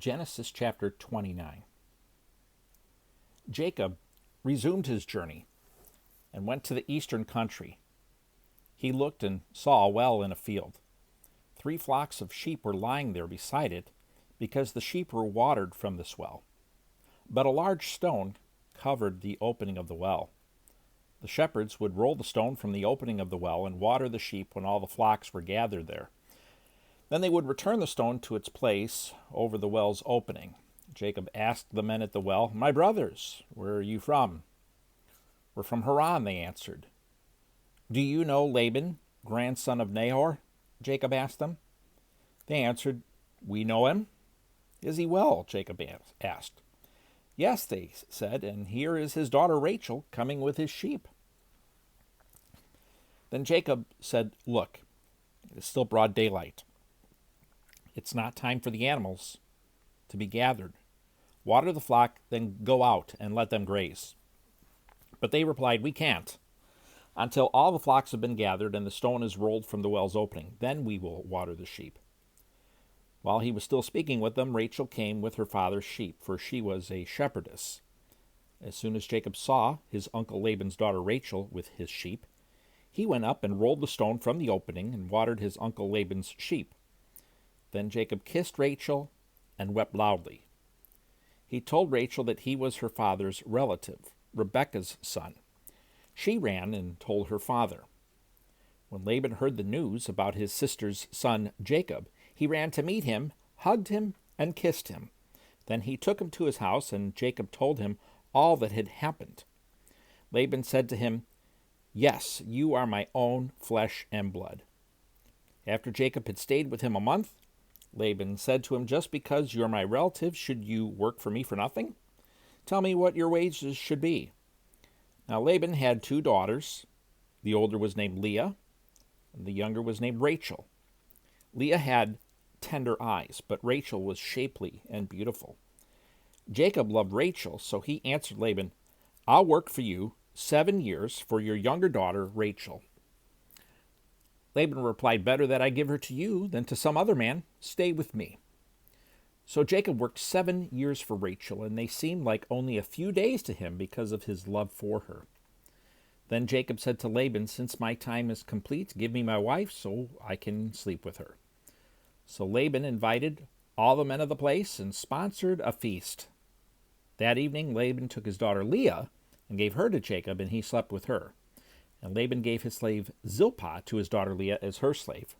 Genesis chapter 29. Jacob resumed his journey and went to the eastern country. He looked and saw a well in a field. 3 flocks of sheep were lying there beside it, because the sheep were watered from this well. But a large stone covered the opening of the well. The shepherds would roll the stone from the opening of the well and water the sheep when all the flocks were gathered there. Then they would return the stone to its place over the well's opening. Jacob asked the men at the well, "My brothers, where are you from?" "We're from Haran," they answered. "Do you know Laban, grandson of Nahor?" Jacob asked them. They answered, "We know him." "Is he well?" Jacob asked. "Yes," they said, "and here is his daughter Rachel coming with his sheep." Then Jacob said, "Look, it is still broad daylight. It's not time for the animals to be gathered. Water the flock, then go out and let them graze." But they replied, "We can't. Until all the flocks have been gathered and the stone is rolled from the well's opening, then we will water the sheep." While he was still speaking with them, Rachel came with her father's sheep, for she was a shepherdess. As soon as Jacob saw his uncle Laban's daughter Rachel with his sheep, he went up and rolled the stone from the opening and watered his uncle Laban's sheep. Then Jacob kissed Rachel and wept loudly. He told Rachel that he was her father's relative, Rebekah's son. She ran and told her father. When Laban heard the news about his sister's son Jacob, he ran to meet him, hugged him, and kissed him. Then he took him to his house, and Jacob told him all that had happened. Laban said to him, "Yes, you are my own flesh and blood." After Jacob had stayed with him a month, Laban said to him, "Just because you are my relative, should you work for me for nothing? Tell me what your wages should be." Now Laban had 2 daughters. The older was named Leah, and the younger was named Rachel. Leah had tender eyes, but Rachel was shapely and beautiful. Jacob loved Rachel, so he answered Laban, "I'll work for you 7 years for your younger daughter Rachel." Laban replied, "Better that I give her to you than to some other man. Stay with me." So Jacob worked 7 years for Rachel, and they seemed like only a few days to him because of his love for her. Then Jacob said to Laban, "Since my time is complete, give me my wife so I can sleep with her." So Laban invited all the men of the place and sponsored a feast. That evening Laban took his daughter Leah and gave her to Jacob, and he slept with her. And Laban gave his slave Zilpah to his daughter Leah as her slave.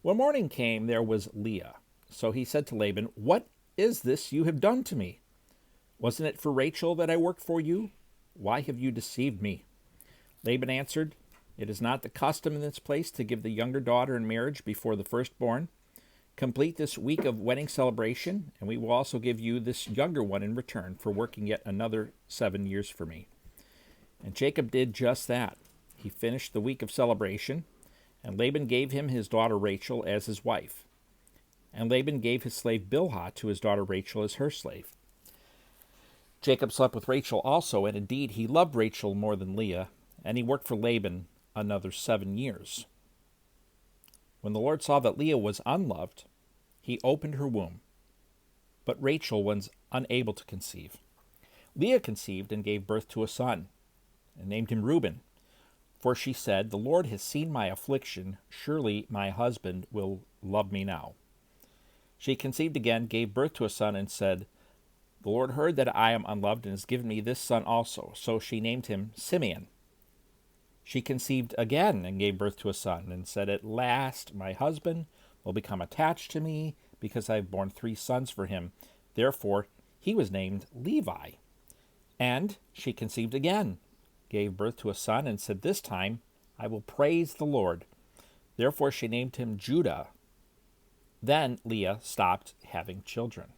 When morning came, there was Leah. So he said to Laban, "What is this you have done to me? Wasn't it for Rachel that I worked for you? Why have you deceived me?" Laban answered, "It is not the custom in this place to give the younger daughter in marriage before the firstborn. Complete this week of wedding celebration, and we will also give you this younger one in return for working yet another 7 years for me." And Jacob did just that. He finished the week of celebration, and Laban gave him his daughter Rachel as his wife. And Laban gave his slave Bilhah to his daughter Rachel as her slave. Jacob slept with Rachel also, and indeed he loved Rachel more than Leah, and he worked for Laban another 7 years. When the Lord saw that Leah was unloved, he opened her womb, but Rachel was unable to conceive. Leah conceived and gave birth to a son, and named him Reuben, for she said, "The Lord has seen my affliction. Surely my husband will love me now." She conceived again, gave birth to a son, and said, "The Lord heard that I am unloved and has given me this son also." So she named him Simeon. She conceived again and gave birth to a son, and said, "At last my husband will become attached to me, because I have borne 3 sons for him." Therefore he was named Levi. And she conceived again, gave birth to a son, and said, "This time I will praise the Lord." Therefore she named him Judah. Then Leah stopped having children.